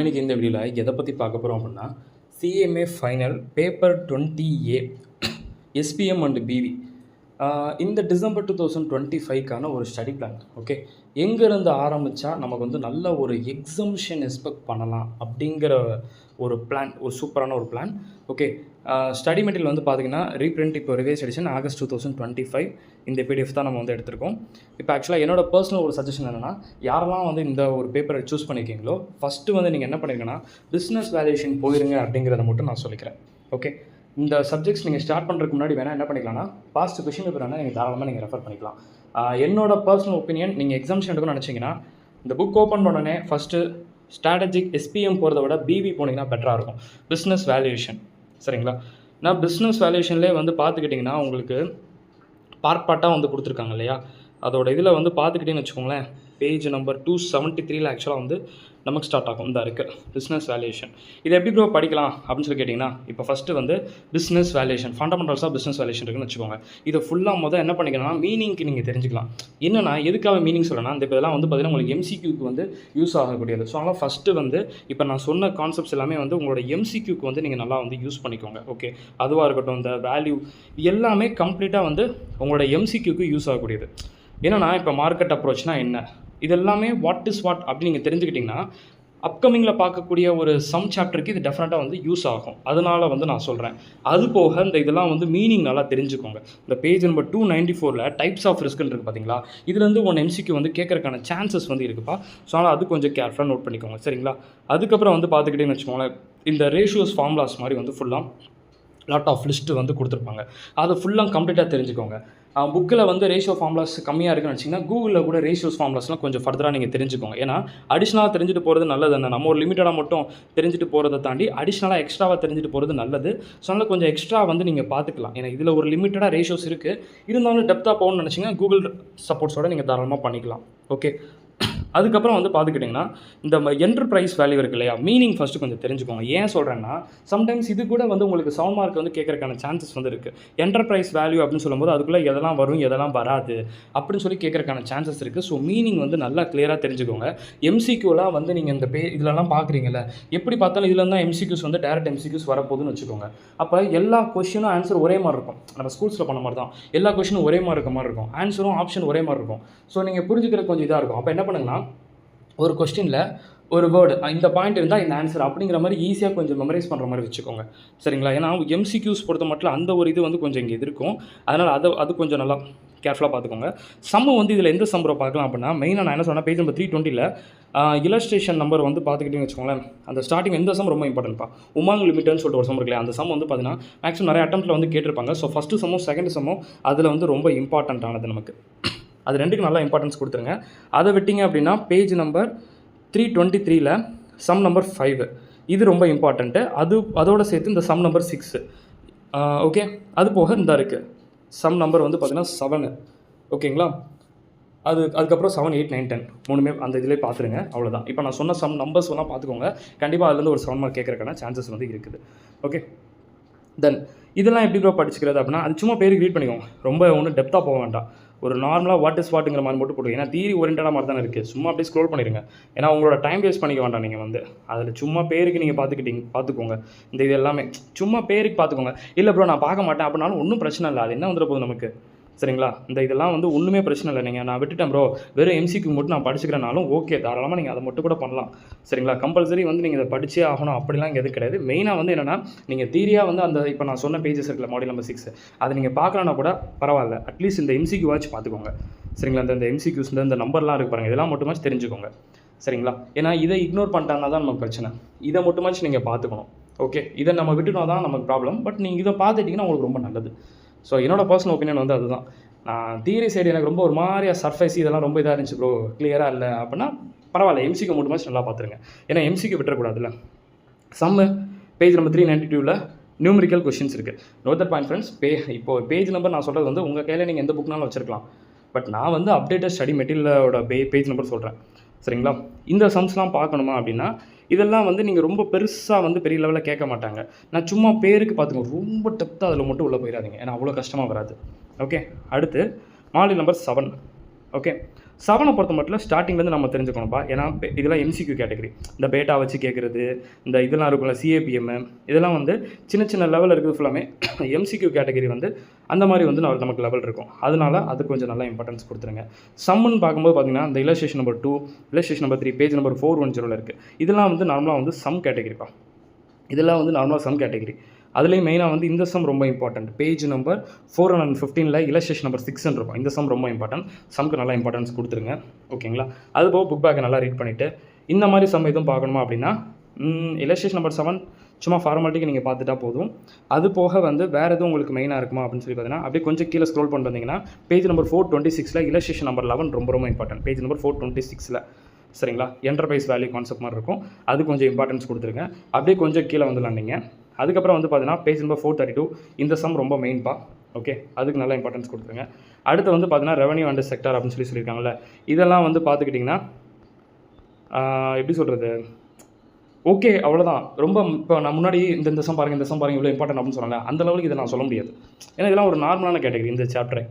இன்னைக்கு இந்த வீடியோவில் எதை பற்றி பார்க்க போகிறோம் அப்படின்னா CMA final paper 20A SBM and PV இந்த டிசம்பர் 2025க்கான ஒரு ஸ்டடி பிளான். ஓகே, எங்கேருந்து ஆரம்பித்தா நமக்கு வந்து நல்ல ஒரு எக்ஸம்ஷன் எக்ஸ்பெக்ட் பண்ணலாம் அப்படிங்கிற ஒரு பிளான், ஒரு சூப்பரான ஒரு பிளான். ஓகே, ஸ்டடி மெட்டீரியல் வந்து பார்த்திங்கன்னா ரீப்ரிண்ட் இப்போ ரிவைஸ் எடிஷன் ஆகஸ்ட் 2025 இந்த பிடிஎஃப் தான் நம்ம வந்து எடுத்திருக்கோம். இப்போ ஆக்சுவலாக என்னோட பர்சனல் ஒரு சஜஷன் என்னென்னா, யாரெல்லாம் வந்து இந்த ஒரு பேப்பரை சூஸ் பண்ணியிருக்கீங்களோ ஃபஸ்ட்டு வந்து நீங்கள் என்ன பண்ணிருங்கன்னா பிஸ்னஸ் வேல்யூஷன் போயிருங்க அப்படிங்கிறத மட்டும் நான் சொல்லிக்கிறேன். ஓகே, இந்த சப்ஜெக்ட்ஸ் நீங்கள் ஸ்டார்ட் பண்ணுறதுக்கு முன்னாடி வேணால் என்ன பண்ணிக்கலாம்னா பாஸ்ட் கொஷின் பேப்பர் வேணால் நீங்கள் தாராளமாக நீங்கள் ரெஃபர் பண்ணிக்கலாம். என்னோட பர்சனல் ஒப்பீனியன், நீங்கள் எக்ஸாம்ஷன் எடுக்கணும்னு நினச்சிங்கன்னா இந்த புக் ஓப்பன் பண்ணோடனே ஃபஸ்ட்டு ஸ்ட்ராட்டஜிக் எஸ்பிஎம் போகிறத விட பிவி போனீங்கன்னா பெட்டராக இருக்கும். பிஸ்னஸ் வேல்யூஷன், சரிங்களா? நான் பிஸ்னஸ் வேல்யூஷன்லேயே வந்து பார்த்துக்கிட்டிங்கன்னா உங்களுக்கு பார்ட்டாக வந்து கொடுத்துருக்காங்க இல்லையா, அதோட இதில் வந்து பார்த்துக்கிட்டிங்கன்னு வச்சுக்கோங்களேன், பேஜ் நம்பர் 273 ஆக்சுவலாக வந்து நமக்கு ஸ்டார்ட் ஆகும். இந்த இருக்குது பிஸ்னஸ் வேல்யூஷன். இது எப்படி ப்ரோ படிக்கலாம் அப்படின்னு சொல்லி கேட்டிங்கன்னா, இப்போ ஃபஸ்ட்டு வந்து பிஸ்னஸ் வேல்யூஷன், ஃபண்டமெண்டல்ஸாக பிஸ்னஸ் வேல்யூஷன் இருக்குன்னு வச்சுக்கோங்க. இதை ஃபுல்லாக என்ன பண்ணிக்கணும்னா மீனிங்க்கு நீங்கள் தெரிஞ்சுக்கலாம். என்னென்னா எதுக்காக மீனிங் சொல்லணும்னா, இந்த இதெல்லாம் வந்து பார்த்திங்கன்னா உங்களுக்கு எம்சிக்யூக்கு வந்து யூஸ் ஆகக்கூடியது. ஸோ அதனால் ஃபஸ்ட்டு வந்து இப்போ நான் சொன்ன கான்செப்ட்ஸ் எல்லாமே வந்து உங்களோட எம்சிக்யூக்கு வந்து நீங்கள் நல்லா வந்து யூஸ் பண்ணிக்கோங்க. ஓகே, அதுவாக இருக்கட்டும், இந்த வேல்யூ எல்லாமே கம்ப்ளீட்டாக வந்து உங்களோட எம்சிக்யூக்கு யூஸ் ஆகக்கூடியது. என்னென்னா இப்போ மார்க்கெட் அப்ரோச்னா என்ன, இதெல்லாமே வாட் இஸ் வாட் அப்படின்னு நீங்கள் தெரிஞ்சுக்கிட்டிங்கன்னா அப்கமிங்கில் பார்க்கக்கூடிய ஒரு சம் சாப்டருக்கு இது டெஃபினட்டாக வந்து யூஸ் ஆகும். அதனால் வந்து நான் சொல்கிறேன். அது போக இந்த இதெல்லாம் வந்து மீனிங் நல்லா தெரிஞ்சுக்கோங்க. இந்த பேஜ் நம்பர் 294 டைப்ஸ் ஆஃப் ரிஸ்க்னு இருக்குது பார்த்தீங்களா, இதுலேருந்து ஒன் எம்சிக்கு வந்து கேட்கறதுக்கான சான்சஸ் வந்து இருக்குப்பா. ஸோ அதனால் அது கொஞ்சம் கேர்ஃபுல்லாக நோட் பண்ணிக்கோங்க, சரிங்களா? அதுக்கப்புறம் வந்து பார்த்துக்கிட்டேன்னு வச்சுக்கோங்களேன், இந்த ரேஷியோஸ் ஃபார்முலாஸ் மாதிரி வந்து ஃபுல்லாக லாட் ஆஃப் லிஸ்ட்டு வந்து கொடுத்துருப்பாங்க. அதை ஃபுல்லாக கம்ப்ளீட்டாக தெரிஞ்சுக்கோங்க. புக்கில் வந்து ரேஷியோ ஃபார்முலாஸ் கம்மியாக இருக்குன்னு வச்சிங்கன்னா கூகுளில் கூட ரேஷியோஸ் ஃபார்முலாஸ்லாம் கொஞ்சம் ஃபர்தராக நீங்கள் தெரிஞ்சுக்கோங்க. ஏன்னா அடிஷ்னலாக தெரிஞ்சுட்டு போகிறது நல்லது தானே. நம்ம ஒரு லிமிட்டடாக மட்டும் தெரிஞ்சுட்டு போகிறத தாண்டி அடிஷ்னலாக எக்ஸ்ட்ராவாக தெரிஞ்சுட்டு போகிறது நல்லது. ஸோ அதனால் கொஞ்சம் எக்ஸ்ட்ரா வந்து நீங்கள் பார்த்துக்கலாம். ஏன்னா இதில் ஒரு லிமிட்டடாக ரேஷியோஸ் இருக்குது, இருந்தாலும் டெப்த்தாக போகணும்னு நினச்சிங்கன்னா கூகுள் சப்போர்ட்ஸோடு நீங்கள் தாராளமாக பண்ணிக்கலாம். ஓகே, அதுக்கப்புறம் வந்து பார்த்துக்கிட்டிங்கன்னா இந்த என்டர்பிரைஸ் வேல்யூ இருக்கு இல்லையா, மீனிங் ஃபஸ்ட்டு கொஞ்சம் தெரிஞ்சுக்கோங்க. ஏன் சொல்கிறேன்னா சம்டைம்ஸ் இது கூட வந்து உங்களுக்கு 7 மார்க் வந்து கேட்கறதுக்கான சான்சஸ் வந்து இருக்குது. என்டர்பிரைஸ் வேல்யூ அப்படின்னு சொல்லும்போது அதுக்குள்ளே எதெல்லாம் வரும் எதெல்லாம் வராது அப்படின்னு சொல்லி கேட்கறதுக்கான சான்சஸ் இருக்குது. ஸோ மீனிங் வந்து நல்லா கிளியராக தெரிஞ்சுக்கோங்க. எம்சிக்யூலாம் வந்து நீங்கள் இந்த இதெல்லாம் பார்க்குறீங்கல்ல, எப்படி பார்த்தாலும் இதில் தான் எம்சிக்யூஸ் வந்து டேரக்ட் எம்சிக்யூஸ் வரப்போகுதுன்னு வச்சுக்கோங்க. அப்போ எல்லா கொஷினும் ஆன்சர் ஒரே மாதிரி இருக்கும். நம்ம ஸ்கூல்ஸில் பண்ண மாதிரி தான் எல்லா கொஷினும் ஒரே மாதிரி இருக்க மாதிரி இருக்கும், ஆன்சரும் ஆப்ஷன் ஒரே மாதிரி இருக்கும். ஸோ நீங்கள் புரிஞ்சுக்கிற கொஞ்சம் இதாக இருக்கும். அப்போ என்ன பண்ணுங்கன்னா ஒரு கொஸ்டினில் ஒரு வேர்டு இந்த பாயிண்ட் இருந்தால் இந்த ஆன்சர் அப்படிங்கிற மாதிரி ஈஸியாக கொஞ்சம் மெமரைஸ் பண்ணுற மாதிரி வச்சுக்கோங்க, சரிங்களா? ஏன்னா எம்சிக்யூஸ் பொறுத்த மட்டும் அந்த ஒரு இது வந்து கொஞ்சம் இங்கே இது இருக்கும். அதனால் அது கொஞ்சம் நல்லா கேர்ஃபுல்லாக பார்த்துக்கோங்க. சம்மு வந்து இதில் எந்த சம்பரை பார்க்கலாம் அப்படின்னா, மெயினாக நான் என்ன சொன்னேன், பேஜ் நம்பர் 320 இலஸ்ட்ரேஷன் நம்பர் வந்து பார்த்துக்கிட்டேன்னு வச்சுக்கோங்களேன், அந்த ஸ்டார்டிங் எந்த சம் ரொம்ப இம்பார்ட்டன்ட்ப்பா, உமாங் லிமிட்டட்னு சொல்லிட்டு ஒரு சம் இருக்குல்லையா, அந்த சம் வந்து பார்த்தீங்கன்னா மேக்ஸிமம் நிறைய அட்டம்ப்ட்டில் வந்து கேட்டிருப்பாங்க. ஸோ ஃபஸ்ட்டு சம்மும் செகண்ட் சம்மும் அதில் வந்து ரொம்ப இம்பார்ட்டண்ட்டானது நமக்கு. அது ரெண்டுக்கு நல்லா இம்பார்ட்டன்ஸ் கொடுத்துருங்க. அதை விட்டிங்க அப்படின்னா பேஜ் நம்பர் 323 சம் நம்பர் 5 இது ரொம்ப இம்பார்ட்டண்ட்டு. அதோடு சேர்த்து இந்த சம் நம்பர் 6. ஓகே, அது போக இந்த இருக்குது சம் நம்பர் வந்து பார்த்திங்கன்னா 7. ஓகேங்களா? அதுக்கப்புறம் 7, 8, 9, 10 மூணுமே அந்த இதிலே பார்த்துருங்க. அவ்வளோதான். இப்போ நான் சொன்ன சம் நம்பர்ஸ் எல்லாம் பார்த்துக்கோங்க. கண்டிப்பாக அதுலேருந்து ஒரு 7 மார்க் கேட்குறக்கான சான்சஸ் வந்து இருக்குது. ஓகே, தென் இதெல்லாம் எப்படி ப்ரோ படிச்சுக்கிறது அப்படின்னா, அது சும்மா பேருக்கு ரீட் பண்ணிக்கோங்க. ரொம்ப ஒன்றும் டெப்த்தாக போக வேண்டாம். ஒரு நார்மலாக வாட் இஸ் வாட்டுங்கிற மாதிரி மட்டும் போட்டு, ஏன்னா தியரி ஓரியன்டாக மாதிரி தானே இருக்குது. சும்மா அப்படியே ஸ்க்ரோல் பண்ணிடுங்க. ஏன்னா உங்களோட டைம் வேஸ்ட் பண்ணிக்க வேண்டாம். நீங்கள் வந்து அதில் சும்மா பேருக்கு நீங்கள் பார்த்துக்கோங்க. இந்த இது எல்லாமே சும்மா பேருக்கு பார்த்துக்கோங்க. இல்லை ப்ரோ நான் பார்க்க மாட்டேன் அப்படின்னாலும் ஒன்றும் பிரச்சனை இல்லை. அது என்ன வந்துட போகுது நமக்கு, சரிங்களா? இதெல்லாம் வந்து ஒன்றுமே பிரச்சனை இல்லை. நீங்கள் நான் விட்டுட்டேன் ப்ரோ, வெறும் எம்சிக்கு மட்டும் நான் படிச்சுக்கிறனாலும் ஓகே, தாராளமாக நீங்கள் அதை மட்டும் கூட பண்ணலாம், சரிங்களா? கம்பல்சரி வந்து நீங்கள் இதை படிச்சே ஆகணும் அப்படிலாம் எதுவும் கிடையாது. மெயினாக வந்து என்னென்னா, நீங்கள் தியரியாக வந்து அந்த இப்போ நான் சொன்ன பேஜஸ் இருக்குல்ல, மாடல் நம்பர் 6 அதை நீங்கள் பார்க்கலன்னா கூட பரவாயில்ல, அட்லீஸ்ட் இந்த எம்சிக்யூ வாட்ச் பார்த்துக்கோங்க, சரிங்களா? இந்த எம்சிக்யூஸ் இந்த நம்பர்லாம் இருக்கு பாருங்கள், இதெல்லாம் மட்டுமாச்சு தெரிஞ்சுக்கோங்க, சரிங்களா? ஏன்னா இதை இக்னோர் பண்ணிட்டாங்கன்னா தான் நமக்கு பிரச்சனை. இதை மட்டுமாச்சு நீங்கள் பார்த்துக்கணும். ஓகே, இதை நம்ம விட்டுட்டோம் தான் நமக்கு ப்ராப்ளம். பட் நீங்கள் இதை பார்த்துட்டிங்கன்னா உங்களுக்கு ரொம்ப நல்லது. ஸோ என்னோட பர்சனல் ஒப்பீனியன் வந்து அதுதான். நான் தியரி சைடு எனக்கு ரொம்ப ஒரு மாதிரியாக சர்ஃபேஸ் இதெல்லாம் ரொம்ப இதாக இருந்துச்சு ப்ரோ, கிளியராக இல்லை அப்படின்னா பரவாயில்ல, எம்சிக்கு மட்டுமாச்சு நல்லா பார்த்துருங்க. ஏன்னா எம்சிக்கு விட்டுறக்கூடாதுல்ல. சம்மு பேஜ் நம்பர் 392 நியூமரிக்கல் கொஷின்ஸ் இருக்குது. Note that point friends. இப்போது பேஜ் நம்பர் நான் சொல்கிறது வந்து உங்கள் கையில் நீங்கள் எந்த புக்னாலும் வச்சுருக்கலாம். பட் நான் வந்து அப்டேட்டட் ஸ்டடி மெட்டீரியலோட பேஜ் நம்பர் சொல்கிறேன், சரிங்களா? இந்த சம்ஸ்லாம் பார்க்கணுமா அப்படின்னா இதெல்லாம் வந்து நீங்கள் ரொம்ப பெருசாக வந்து பெரிய லெவலில் கேட்க மாட்டாங்க. நான் சும்மா பேருக்கு பார்த்துக்கோங்க, ரொம்ப டெப்த்தாக அதில் மட்டும் உள்ளே போயிடாதீங்க. ஏன்னா அவ்வளோ கஷ்டமாக வராது. ஓகே, அடுத்து மாடல் நம்பர் 7. ஓகே, 7 பொறுத்த மட்டும் ஸ்டார்டிங்லேருந்து நம்ம தெரிஞ்சுக்கணும்ப்பா. ஏன்னா இதெல்லாம் எம்சிக்யூ கேட்டகரி. இந்த பேட்டா வச்சு கேட்குறது, இந்த இதெல்லாம் இருக்கும்ல சிஏபிஎம், இதெல்லாம் வந்து சின்ன சின்ன லெவலில் இருக்குது ஃபுல்லாமே எம்சிக்யூ கேட்டகரி வந்து அந்த மாதிரி வந்து நமக்கு லெவல் இருக்கும். அதனால அது கொஞ்சம் நல்லா இம்பார்ட்டன்ஸ் கொடுத்துருங்க. சம்முன்னு பார்க்கும்போது பார்த்தீங்கன்னா இந்த illustration number 2, illustration number 3, page number 410 இருக்குது. இதெல்லாம் வந்து நார்மலாக வந்து சம் கேட்டகரிப்பா. இதெல்லாம் வந்து நார்மலாக சம் கேட்டகரி. அதுலேயும் மெயினாக வந்து இந்த சம் ரொம்ப important. Page number 415 illustration number 6 இருக்கும். இந்த சம் ரொம்ப இம்பார்ட்டன்ட். சம்க்கு நல்லா இம்பார்ட்டன்ஸ் கொடுத்துருங்க. ஓகேங்களா? அது போக புக் பேக்கை நல்லா ரீட் பண்ணிவிட்டு இந்த மாதிரி சம் எதுவும் பார்க்கணுமா அப்படின்னா இல்லஸ்ட்ரேஷன் நம்பர் 7 சும்மா ஃபார்மாலிட்டிக்கு நீங்கள் பார்த்துட்டா போதும். அது போக வந்து வேறு எதுவும் உங்களுக்கு மெயினாக இருக்குமா அப்படின்னு சொல்லி பார்த்தீங்கன்னா அப்படியே கொஞ்சம் கீழே ஸ்க்ரோல் பண்ணிட்டு வந்தீங்கன்னா பேஜ் நம்பர் 426 இல்லஸ்ட்ரேஷன் நம்பர் 11 ரொம்ப ரொம்ப இம்பார்ட்டன்ட். பேஜ் நம்பர் 426 சரிங்களா? என்டர்பிரைஸ் வேல்யூ கான்செப்ட் மாதிரி இருக்கும். அது கொஞ்சம் இம்பார்ட்டன்ஸ் கொடுத்துருங்க. அப்படியே கொஞ்சம் கீழே வந்துடலாம் நீங்கள். அதுக்கப்புறம் வந்து பார்த்தீங்கன்னா பேஜ் நம்பர் 432 இந்த சம் ரொம்ப மெயின்ப்பா. ஓகே, அதுக்கு நல்லா இம்பார்ட்டன்ஸ் கொடுத்துருங்க. அடுத்து வந்து பார்த்தீங்கன்னா ரெவன்யூ அண்ட் செக்டார் அப்படின்னு சொல்லியிருக்காங்கல்ல, இதெல்லாம் வந்து பார்த்துக்கிட்டிங்கன்னா எப்படி சொல்கிறது, ஓகே அவ்வளோதான். ரொம்ப இப்போ நான் முன்னாடி இந்த சம் பாருங்கள், இந்த சம் பாருங்கள் இவ்வளோ இம்பார்ட்டன்ட் அப்படின்னு சொன்னாங்க, அந்த லெவலுக்கு இதை நான் சொல்ல முடியாது. ஏன்னா இதெல்லாம் ஒரு நார்மலான கேட்டகரி இந்த சாப்டர்.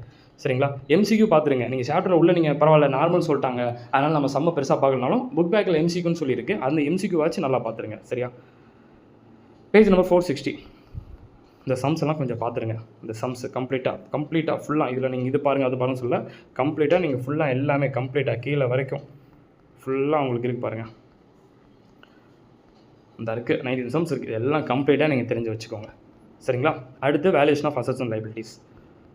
சரிங்களா? எம்சிக்யூ பார்த்துருங்க. நீங்கள் சாப்டரில் உள்ள நீங்கள் பரவாயில்ல நார்மல் சொல்லிட்டாங்க, அதனால் நம்ம சம்ம பெருசாக பார்க்கலனாலும் புக் பேக்கில் எம்சிக்யூன்னு சொல்லியிருக்கு, அந்த எம்சிக்யூ வாச்சு நல்லா பார்த்துருங்க. சரியா? பேஜ் நம்பர் 460 இந்த சம்ஸ் எல்லாம் கொஞ்சம் பார்த்துருங்க. இந்த சம்ஸ் கம்ப்ளீட்டாக ஃபுல்லாக இதில் நீங்கள் இது பாருங்கள் அது பாருங்கள் சொல்ல, கம்ப்ளீட்டாக நீங்கள் ஃபுல்லாக எல்லாமே கம்ப்ளீட்டாக கீழே வரைக்கும் ஃபுல்லாக உங்களுக்கு இருக்குது பாருங்கள். இந்த இருக்குது 19 சம்ஸ் இருக்குது. எல்லாம் கம்ப்ளீட்டாக நீங்கள் தெரிஞ்சு வச்சுக்கோங்க. சரிங்களா? அடுத்து valuation of assets and liabilities.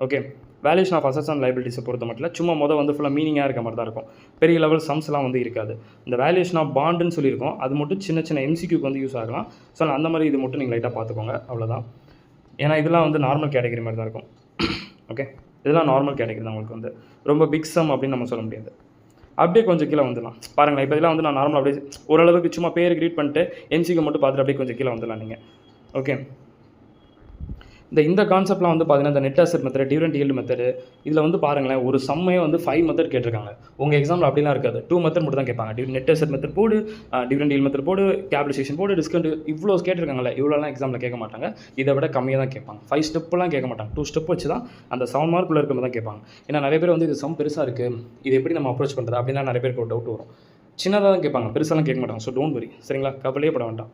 Okay, valuation of assets and லைபிலிட்டிஸை பொறுத்த மட்டும் சும்மா வந்து ஃபுல்லாக மீனிங்காக இருக்க மாதிரி தான் இருக்கும். பெரிய லெவல் சம்ஸ்லாம் வந்து இருக்காது. இந்த வேல்யூஷன் ஆஃப் பாண்டுன்னு சொல்லியிருக்கோம், அது மட்டும் சின்ன சின்ன எம்சிக்யூக்கு வந்து யூஸ் ஆகலாம். ஸோ அந்த மாதிரி இது மட்டும் நீங்கள் லைட்டாக பார்த்துக்கோங்க, அவ்வளோதான். ஏன்னா இதெல்லாம் வந்து நார்மல் கேட்டகரி மாதிரி தான் இருக்கும். ஓகே, இதெல்லாம் நார்மல் கேட்டகரி தான். உங்களுக்கு வந்து ரொம்ப பிக் சம் அப்படின்னு நம்ம சொல்ல முடியாது. அப்படியே கொஞ்சம் கீழே வந்துடலாம் பாருங்களேன். இப்போ இதெல்லாம் வந்து நான் நார்மலாக அப்படியே ஓரளவுக்கு சும்மா பேருக்கு ரீட் பண்ணிட்டு எம்சிக்யூ மட்டும் பார்த்துட்டு அப்படியே கொஞ்சம் கீழே வந்துடலாம் நீங்கள். ஓகே, இந்த கான்செப்ட்லாம் வந்து பார்த்தீங்கன்னா இந்த net asset method, dividend yield method, இதில் வந்து பாருங்களேன் ஒரு சம்மே வந்து 5 மெத்தட் கேட்டிருக்காங்க. உங்கள் எக்ஸாமில் அப்படிலாம் இருக்காது, 2 மெத்தட் மட்டும் தான் கேட்பாங்க. நெட் அசெட் மெத்தட் போடு, டிவிடெண்ட் ஈல்டு மெத்தட் போடு, கேபிடலைசேஷன் போடு, டிஸ்கவுண்ட், இவ்வளோ கேட்டிருக்காங்கல்ல. இவ்வளோலாம் எக்ஸாமில் கேட்க மாட்டாங்க. இதை விட கம்மியாக தான் கேட்பாங்க. 5 ஸ்டெப்லாம் கேட்க மாட்டாங்க. 2 ஸ்டெப் வச்சு தான் அந்த 7 மார்க்குள்ளே இருக்கிற மாதிரி தான் கேட்பாங்க. ஏன்னா நிறைய பேர் வந்து இது சம் பெருசாக இருக்குது, இது எப்படி நம்ம அப்ரோச் பண்ணுறது அப்படின்னா நிறைய பேருக்கு ஒரு டவுட் வரும். சின்னதாக தான் கேட்பாங்க, பெருசாலாம் கேட்க மாட்டாங்க. So don't worry. சரிங்களா? கவலையே பட வேண்டாம்.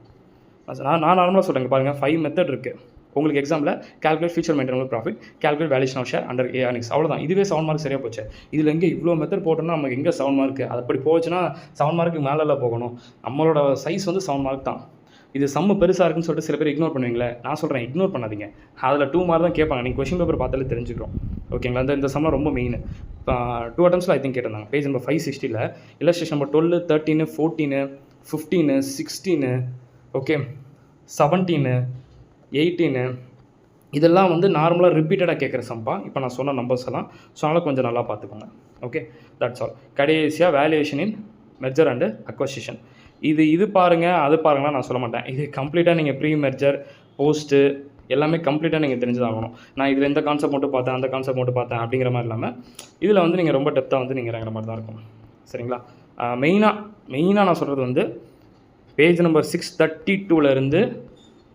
நான் நார்மலாக சொல்கிறேங்க பாருங்கள், 5 மெத்தட் இருக்குது உங்களுக்கு எக்ஸாமில். Calculate future maintainable profit, calculate valuation of share under earnings, அவ்வளோதான். இதுவே 7 மார்க் சரியாக போச்சு. இதில் எங்கே இவ்வளோ மெத்தட் போட்டோம்னா நமக்கு எங்கே 7 மார்க்கு? அது அப்படி போச்சுன்னா 7 மார்க்கு மேலே போகணும். நம்மளோட சைஸ் வந்து 7 மார்க் தான். இது சம்மு பெருசாக இருக்குன்னு சொல்லிட்டு சில பேர் இக்னோர் பண்ணுவீங்களே, நான் சொல்கிறேன் இக்னோர் பண்ணாதீங்க. அதில் 2 மார்க் தான் கேட்பாங்க. நீங்கள் கொஷின் பேப்பர் பார்த்தாலே தெரிஞ்சுக்கிறோம். ஓகேங்களா? இந்த சம்லாம் ரொம்ப மெயின். 2 அட்டம்ஸில் ஐ திங்க் கேட்டிருந்தாங்க. Page number 560 illustration number 12, 13, 14, 15, 16, okay 17, 18 இதெல்லாம் வந்து நார்மலாக ரிப்பீட்டடாக கேட்குற சம்பா. இப்போ நான் சொன்ன நம்பர்ஸ் எல்லாம், ஸோ அதனால் கொஞ்சம் நல்லா பார்த்துக்கோங்க. Okay, that's all. கடைசியாக valuation in merger and acquisition. இது பாருங்கள் அது பாருங்கன்னா நான் சொல்ல மாட்டேன். இது கம்ப்ளீட்டாக நீங்கள் ப்ரீ மெர்ஜர் போஸ்ட்டு எல்லாமே கம்ப்ளீட்டாக நீங்கள் தெரிஞ்சுதாகணும். நான் இதில் இந்த கான்செப்ட் மட்டும் பார்த்தேன், அந்த கான்செப்ட் மட்டும் பார்த்தேன் அப்படிங்கிற மாதிரி இல்லாமல் இதில் வந்து நீங்கள் ரொம்ப டெப்த்தாக வந்து நீங்கள் இறங்குற மாதிரி தான் இருக்கும். சரிங்களா? மெயினாக நான் சொல்கிறது வந்து பேஜ் நம்பர் 632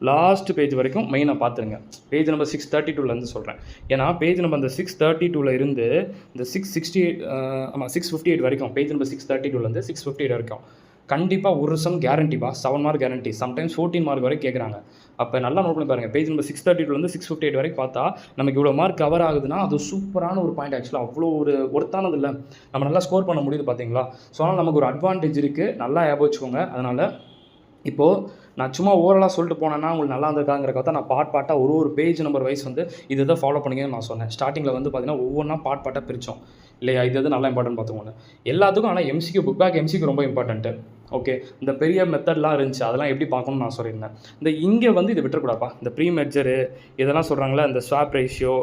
லாஸ்ட் பேஜ் வரைக்கும் மெயினாக பார்த்துருங்க. பேஜ் நம்பர் 632 சொல்கிறேன். ஏன்னா பேஜ் நம்பர் அந்த 632 இருந்து இந்த 658 வரைக்கும், பேஜ் நம்பர் 632 658 வரைக்கும் கண்டிப்பாக ஒரு சம் கேரண்டிப்பா. 7 மார்க் கேரண்டி, சம்டைம்ஸ் 14 மார்க் வரைக்கும் கேட்குறாங்க. அப்போ நல்லா நோட் பண்ணி பாருங்கள். பேஜ் நம்பர் 632 658 வரைக்கும் பார்த்தா நமக்கு இவ்வளோ மார்க் கவர் ஆகுதுன்னா அது சூப்பரான ஒரு பாயிண்ட். ஆக்சுவலாக அவ்வளோ ஒரு ஒர்த்தானது இல்லை, நம்ம நல்லா ஸ்கோர் பண்ண முடியுது பார்த்தீங்களா? ஸோ அதனால் நமக்கு ஒரு அட்வான்டேஜ் இருக்குது, நல்லா ஞாபகம் வச்சுக்கோங்க. அதனால் இப்போது நான் சும்மா ஓவராலாக சொல்லிட்டு போனேன்னா உங்களுக்கு நல்லா இருந்திருக்காங்கிறத நான் பார்ட்டாக ஒரு பேஜ் நம்பர் வைஸ் வந்து இதை ஃபாலோ பண்ணிங்கன்னு நான் சொன்னேன். ஸ்டார்டிங்கில் வந்து பார்த்தீங்கன்னா ஒவ்வொன்றா பார்ட்டாக பிரித்தோம் இல்லையா? இது நல்லா இம்பார்ட்டன்ட் பார்த்துக்கோங்க எல்லாத்துக்கும். ஆனால் எம்சிக்யூ புக் பேக் எம்சிக்யூ ரொம்ப இம்பார்ட்டன்ட்டு. ஓகே, இந்த பெரிய மெத்தட்லாம் இருந்துச்சு, அதெல்லாம் எப்படி பார்க்கணும்னு நான் சொல்லியிருந்தேன். இங்கே வந்து இதை விட்டுறக்கூடாப்பா. இந்த ப்ரீ மெர்ஜரு இதெல்லாம் சொல்கிறாங்களே, இந்த ஸ்வாப் ரேஷியோ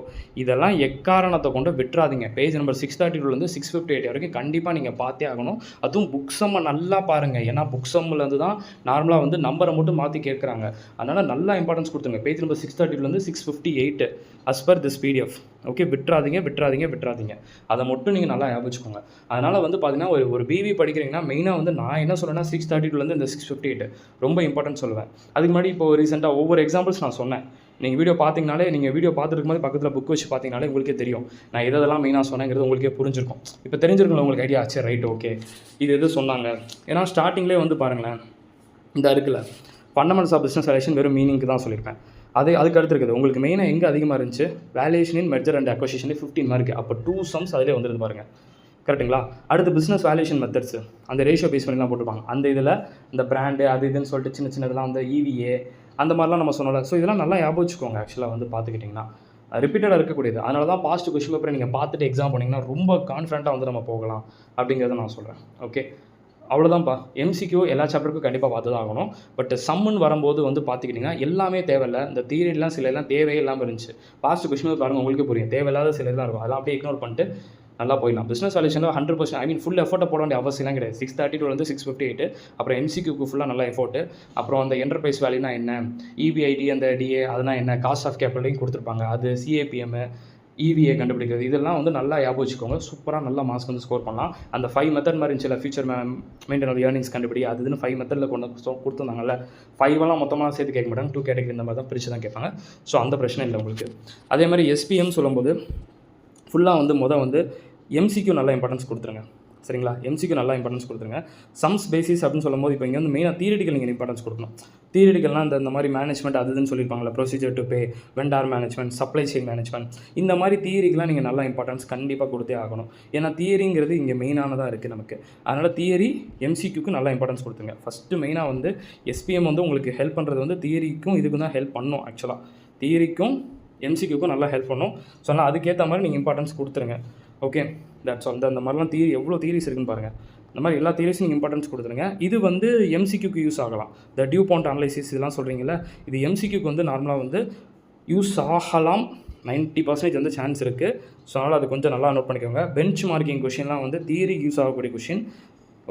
இதெல்லாம் எக்காரணத்தை கொண்டு விட்டுறாதீங்க. பேஜ் நம்பர் 632 658 வரைக்கும் கண்டிப்பாக நீங்கள் பார்த்தே ஆகணும். அதுவும் புக் சம்மை நல்லா பாருங்கள். ஏன்னா புக் சம்மில் தான் நார்மலாக வந்து நம்பரை மட்டும் மாற்றி கேட்குறாங்க. அதனால் நல்லா இம்பார்ட்டன்ஸ் கொடுத்துங்க. Page number 632 658 as per this PDF. Okay, விட்டுறாதீங்க. அதை மட்டும் நீங்கள் நல்லா ஞாபகம் வச்சுக்கோங்க. அதனால் வந்து பார்த்தீங்கன்னா ஒரு பிவி படிக்கிறீங்கன்னா மெயினாக வந்து நான் என்ன சொல்கிறேன்னா 632 இந்த 658 ரொம்ப இம்பார்ட்டன்ட் சொல்லுவேன். அதுக்கு முன்னாடி இப்போ ரீசெண்டாக ஒவ்வொரு எக்ஸாம்பிள்ஸ் நான் சொன்னேன். நீங்கள் வீடியோ பார்த்தீங்கனாலே, நீங்கள் வீடியோ பார்த்துருக்கும் போது பக்கத்தில் புக் வச்சு பார்த்தீங்கனாலே உங்களுக்கே தெரியும் நான் எதெல்லாம் மெயினாக சொன்னேங்கிறது உங்களுக்கே புரிஞ்சிருக்கும். இப்போ தெரிஞ்சிருக்கணும் உங்களுக்கு ஐடியா ஆச்சு, ரைட் ஓகே இது எது சொன்னாங்க. ஏன்னா ஸ்டார்டிங்லேயே வந்து பாருங்களேன், இந்த இருக்குல்ல ஃபண்டமெண்டல்ஸ் ஆஃப் பிஸ்னஸ் வேல்யூஷன் வெறும் மீனிங்க்கு தான் சொல்லியிருப்பேன். அதுக்கு அடுத்து இருக்குது உங்களுக்கு மெயினாக எங்கே அதிகமாக இருந்துச்சு, valuation in merger and acquisition 15 mark. அப்போ 2 sums அதிலே வந்துருது பாருங்கள், கரெக்டுங்களா. அடுத்து பிஸ்னஸ் வேல்யூஷன் மெத்தட்ஸ், அந்த ரேஷியோ பேஸ் பண்ணிலாம் போட்டுருப்பாங்க. அந்த இதில் இந்த பிராண்டு அது இதுன்னு சொல்லிட்டு சின்ன சின்னதெல்லாம் அந்த EVA அந்த மாதிரிலாம் நம்ம சொன்னோம்ல. ஸோ இதெல்லாம் நல்லா ஞாபகம் வச்சுக்கோங்க. ஆக்சுவலாக வந்து பார்த்துக்கிட்டிங்கன்னா ரிப்பீட்டடாக இருக்கக்கூடியது. அதனால தான் பாஸ்ட் கொஸ்டின் பேப்பரை நீங்கள் பார்த்துட்டு எக்ஸாம் பண்ணிங்கன்னா ரொம்ப கான்ஃபிடண்ட்டாக வந்து நம்ம போகலாம் அப்படிங்கிறத நான் சொல்கிறேன். ஓகே, அவ்வளோதான்ப்பா. MCQ எல்லா சாப்டருக்கும் கண்டிப்பாக பார்த்து தான் ஆகணும். பட் சம்முன்னு வரும்போது வந்து பார்த்துக்கிட்டிங்கன்னா எல்லாமே தேவையில்லை. இந்த தியரிலாம் சில எல்லாம் தேவையே இல்லாமல் இருந்துச்சு. பாஸ்ட் கொஸ்டின் பேப்பர் பாருங்கள், உங்களுக்கு புரியும். தேவையில்லாத சில இதெல்லாம் இருக்கும், அதெல்லாம் அப்படியே இக்னோர் பண்ணிட்டு நல்லா போயிடலாம். பிஸ்னஸ் வேல்யூஷனில் 100% ஐ மீன் ஃபுல் எஃபோர்ட்டை போட வேண்டிய அவசியம்லாம் கிடையாது. 632 658. அப்புறம் MCQக்கு ஃபுல்லாக நல்லா எஃபோர்ட்டு. அப்புறம் அந்த என்டர்பிரைஸ் வேல்யூனா என்ன, EBIT அந்த DA அதெல்லாம் என்ன, காஸ்ட் ஆஃப் கேபிட்டலையும் கொடுத்துருப்பாங்க. அது CAPM EVA கண்டுபிடிக்கிறது, இதெல்லாம் வந்து நல்லா ஞாபகம் வச்சுக்கோங்க. சூப்பராக நல்லா மார்க்ஸ் வந்து ஸ்கோர் பண்ணலாம். அந்த 5 மெத்தட் மாதிரி இருந்துச்சு, ஃபியூச்சர் மெயின்டைன் ஆஃப் ஏர்னிங்ஸ் கண்டுபிடி அது இதுன்னு 5 மெத்தடில் கொடுத்துருந்தாங்கல்ல. 5 மொத்தமாக சேர்த்து கேட்க மாட்டாங்க, 2 கேட்டகரி இந்த மாதிரி தான் பிரித்து தான் கேட்பாங்க. ஸோ அந்த பிரச்சனை இல்லை உங்களுக்கு. அதே மாதிரி SPM சொல்லும்போது ஃபுல்லாக வந்து MCQ நல்லா இம்பார்ட்டன்ஸ் கொடுத்துருங்க, சரிங்களா. MCQ நல்லா இம்பார்ட்டன்ஸ் கொடுத்துருங்க. சம்ஸ் பேசிஸ் அப்படின்னு சொல்லும்போது இப்போ இங்கே வந்து மெயினாக தியரிட்டிக்கல் நீங்கள் இம்பார்ட்டன்ஸ் கொடுக்கணும். தியரிட்டிக்கல்னால் இந்த மாதிரி மேனேஜ்மெண்ட் அது இதுன்னு சொல்லியிருப்பாங்களா, procedure to pay, vendor management, supply chain management, இந்த மாதிரி தியரிக்கெலாம் நீங்கள் நல்லா இம்பார்ட்டன்ஸ் கண்டிப்பாக கொடுத்தே ஆகணும். ஏன்னா தியரிங்கிறது இங்கே மெயினானதாக இருக்குது நமக்கு. அதனால் தியரி MCQக்கு நல்லா இம்பார்ட்டன்ஸ் கொடுத்துருங்க. ஃபஸ்ட்டு மெயினாக வந்து SPM வந்து உங்களுக்கு ஹெல்ப் பண்ணுறது வந்து தியரிக்கும் இதுக்கும் தான் ஹெல்ப் பண்ணும். ஆக்சுவலாக தியரிக்கும் MCQக்கும் நல்லா ஹெல்ப் பண்ணும். ஸோ அதனால் அதுக்கேற்ற மாதிரி நீங்கள் இம்பார்ட்டன்ஸ் கொடுத்துருங்க. Okay, that's all. அந்த மாதிரிலாம் தியரி எவ்வளோ தியரிஸ் இருக்குன்னு பாருங்கள். இந்த மாதிரி எல்லா தியரிஸும் நீங்கள் இம்பார்ட்டன்ஸ் கொடுத்துருங்க. இது வந்து MCQக்கு யூஸ் ஆகலாம். இந்த டியூ பாயிண்ட் அனலைசிஸ் இதெல்லாம் சொல்கிறீங்களா, இது MCQக்கு வந்து நார்மலாக வந்து யூஸ் ஆகலாம். 90% வந்து சான்ஸ் இருக்குது. ஸோ அதனால் அது கொஞ்சம் நல்லா நோட் பண்ணிக்கோங்க. பெஞ்ச் மார்க்கிங் கொஷின்லாம் வந்து தியரி யூஸ் ஆகக்கூடிய கொஷின்.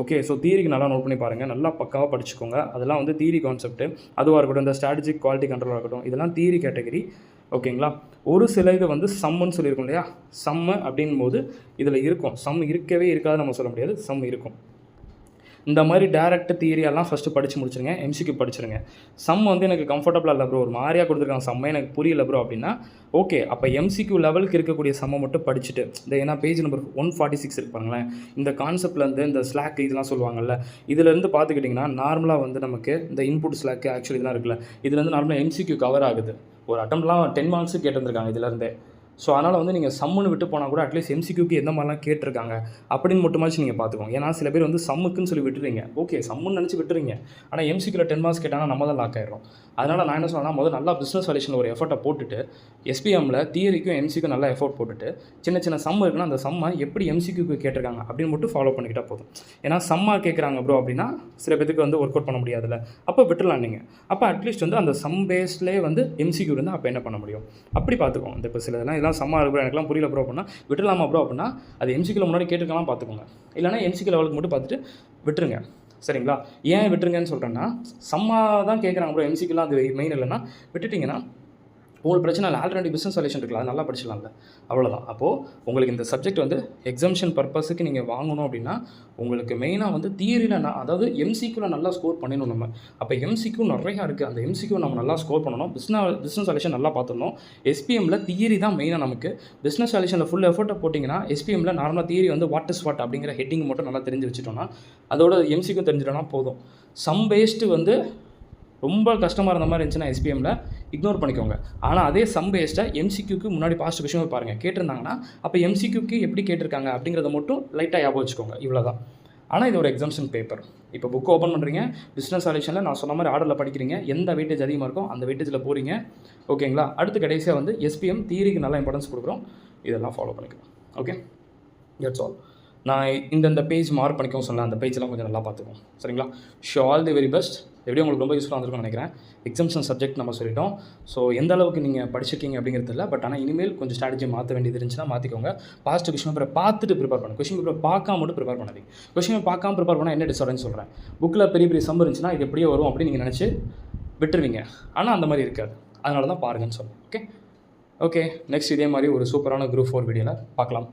ஓகே, ஸோ தியரிக்கு நல்லா நோட் பண்ணி பாருங்கள், நல்லா பக்காவாக படிச்சுக்கோங்க. அதெல்லாம் வந்து தியரி கான்செப்ட் அதுவாக இருக்கட்டும், இந்த ஸ்ட்ராட்டஜிக் குவாலிட்டி கண்ட்ரோலாக இருக்கட்டும், இதெல்லாம் தியரி கேட்டகரி. ஓகேங்களா. ஒரு சில இது வந்து சம்முன்னு சொல்லியிருக்கோம் இல்லையா, சம்மு அப்படின் போது இதில் இருக்கும். சம் இருக்கவே இருக்காது நம்ம சொல்ல முடியாது, சம் இருக்கும். இந்த மாதிரி டேரக்ட் தியரியெல்லாம் ஃபஸ்ட்டு படித்து முடிச்சுருங்க. MCQ படிச்சுருங்க. சம் வந்து எனக்கு கம்ஃபர்டபுளாக இல்லை ப்ரோ, ஒரு மாதிரியாக கொடுத்துருக்காங்க சம்மே எனக்கு புரியல ப்ரோ அப்படின்னா ஓகே, அப்போ MCQ லெவலுக்கு இருக்கக்கூடிய சம்மை மட்டும் படிச்சுட்டு இந்த ஏன்னா பேஜ் நம்பர் 146 இருப்பாங்களேன், இந்த கான்செப்ட்லேருந்து இந்த ஸ்லாக் இதெல்லாம் சொல்லுவாங்கல்ல, இதிலேருந்து பார்த்துக்கிட்டிங்கன்னா நார்மலாக வந்து நமக்கு இந்த இன்புட் ஸ்லாக் ஆக்சுவலி இதெல்லாம் இருக்குல்ல, இதுலேருந்து நார்மலாக MCQ கவர் ஆகுது. ஒரு அட்டம்ப்ட்லாம் 10 மார்க்ஸு கேட்டிருந்துருக்காங்க இதிலேருந்தே. ஸோ அதனால் வந்து நீங்கள் சம்முன்னு விட்டு போனால் கூட அட்லீஸ்ட் MCQக்கு எந்த மாதிரிலாம் கேட்டிருக்காங்க அப்படின்னு மட்டுமாச்சும் நீங்கள் பார்த்துக்கோங்க. ஏன்னா சில பேர் வந்து சம்முக்குன்னு சொல்லி விட்டுறீங்க. ஓகே, சம்முன்னு நினச்சி விட்டுறீங்க. ஆனால் MCQல 10 மார்க்ஸ் கேட்டாங்கன்னா நம்ம தான் லாக் ஆயிடும். அதனால் நான் என்ன சொன்னேன்னா, முதல்ல நல்லா பிஸ்னஸ் வேல்யூஷனில் ஒரு எஃபர்ட்டை போட்டுட்டு SPMல தியரிக்கும் MCQ நல்லா எஃபோர்ட் போட்டுட்டு சின்ன சின்ன சம் இருக்குன்னா அந்த சம்மை எப்படி MCQக்கு கேட்டிருக்காங்க அப்படின்னு மட்டும் ஃபாலோ பண்ணிக்கிட்டால் போதும். ஏன்னா சம்மா கேட்குறாங்க ப்ரோ அப்படின்னா சில பேருக்கு வந்து ஒர்க் அவுட் பண்ண முடியாதுல்ல, அப்போ விட்டுடலாம் நீங்கள். அப்போ அட்லீஸ்ட் வந்து அந்த சம் பேஸ்லேயே வந்து MCQ இருந்தால் அப்போ என்ன பண்ண முடியும் அப்படி பார்த்துக்கோங்க. இந்த இப்போ சில இதெல்லாம் சம்மா இருக்கு எனக்குலாம் புரியல ப்ரோ அப்படின்னா விட்டுலாமா ப்ரோ அப்படின்னா அது MCQல முன்னாடி கேட்டுக்கலாம் பார்த்துக்கோங்க. இல்லைனா MCQ லெவலுக்கு மட்டும் பார்த்துட்டு விட்டுருங்க, சரிங்களா. ஏன் விட்டுருங்கன்னு சொல்கிறேன்னா, சம்மா தான் கேட்குறாங்க ப்ரோ MCQலாம் அது மெயின் இல்லைன்னா விட்டுட்டிங்கன்னா உங்களுக்கு பிரச்சனை இல்லை. ஆல்ரெடி பிஸ்னஸ் சொல்யூஷன் இருக்குல்ல, அது நல்லா படிச்சிடலாம்ல, அவ்வளோதான். அப்போது உங்களுக்கு இந்த சப்ஜெக்ட் வந்து எக்ஸாம்ஷன் பர்பஸுக்கு நீங்கள் வாங்கணும் அப்படின்னா உங்களுக்கு மெயினாக வந்து தியரியில் அதாவது MCQல நல்லா ஸ்கோர் பண்ணிடணும் நம்ம. அப்போ MCQ நிறையா இருக்குது, அந்த MCQ நம்ம நல்லா ஸ்கோர் பண்ணணும். பிஸ்னஸ் சொல்யூஷன் நல்லா பார்த்துடணும். SPMல தியரி தான் மெயினாக நமக்கு. பிஸ்னஸ் சொல்யூஷனில் ஃபுல் எஃபோர்ட்டை போட்டிங்கன்னா SPMல நார்மலாக தியரி வந்து வாட் இஸ் வாட் அப்படிங்கிற ஹெட்டிங் மட்டும் நல்லா தெரிஞ்சு வச்சுட்டோன்னா அதோட MCQ தெரிஞ்சிட்டோன்னா போதும். சம் பேஸ்டு வந்து ரொம்ப கஷ்டமாக இருந்த மாதிரி இருந்துச்சுன்னா SPMல இக்னோர் பண்ணிக்கோங்க. ஆனால் அதே சம் பேஸ்டை MCQக்கு முன்னாடி பாஸ்ட் கொஸ்டின் பாருங்கள் கேட்டிருந்தாங்கன்னா அப்போ MCQக்கு எப்படி கேட்டிருக்காங்க அப்படிங்கிறத மட்டும் லைட்டாக ஞாபகம் வச்சுக்கோங்க, இவ்வளோ தான். ஆனால் இது ஒரு எக்ஸாம்ஷன் பேப்பர். இப்போ புக் ஓப்பன் பண்ணுறீங்க, பிஸ்னஸ் சொல்யூஷனில் நான் சொன்ன மாதிரி ஆர்டரில் படிக்கிறீங்க, எந்த வெயிட்டேஜ் அதிகமாக இருக்கோ அந்த வெயிட்டேஜில் போகிறீங்க, ஓகேங்களா. அடுத்து கடைசியாக வந்து SPM தியரிக்கு நல்லா இம்பார்ட்டன்ஸ் கொடுக்குறோம், இதெல்லாம் ஃபாலோ பண்ணிக்கலாம். Okay, that's all. நான் இந்த பேஜ் மார்க் பண்ணிக்கவும் சொன்னேன், அந்த பேஜெலாம் கொஞ்சம் நல்லா பார்த்துக்கோம், சரிங்களா. Show all the very best. எப்படியும் உங்களுக்கு ரொம்ப யூஸ்ஃபுல்லாக இருந்திருக்கும்னு நினைக்கிறேன். எக்ஸாம்ஷன் சப்ஜெக்ட் நம்ம சொல்லிட்டோம். ஸோ எந்த அளவுக்கு நீங்கள் படிச்சிருக்கீங்க அப்படிங்கிறது இல்லை, பட் ஆனால் இனிமேல் கொஞ்சம் ஸ்ட்ராட்டஜி மாற்ற வேண்டியது இருந்துச்சுன்னா மாற்றிக்கோங்க. பாஸ்ட் கொஸ்டின் பேப்பரை பார்த்துட்டு ப்ரிப்பேர் பண்ணுங்க, கொஸ்டின் பேப்பரை பார்க்காம மட்டும் ப்ரிப்பேர் பண்ணாதீங்க. கொஸ்டின் பேப்பர் பார்க்காம ப்ரிப்பேர் பண்ணால் என்ன டிஸ்அட்வான்டேஜ் சொல்கிறேன், புக்கில் பெரிய பெரிய சம் இருந்துச்சுன்னா இது எப்படியே வரும் அப்படின்னு நீங்கள் நினச்சி விட்டுருவீங்க. ஆனால் அந்த மாதிரி இருக்காது, அதனால தான் பாருங்கன்னு சொல்லுங்கள். ஓகே, நெக்ஸ்ட் இதே மாதிரி ஒரு சூப்பரான குரூப் 4 வீடியோவில் பார்க்கலாம்.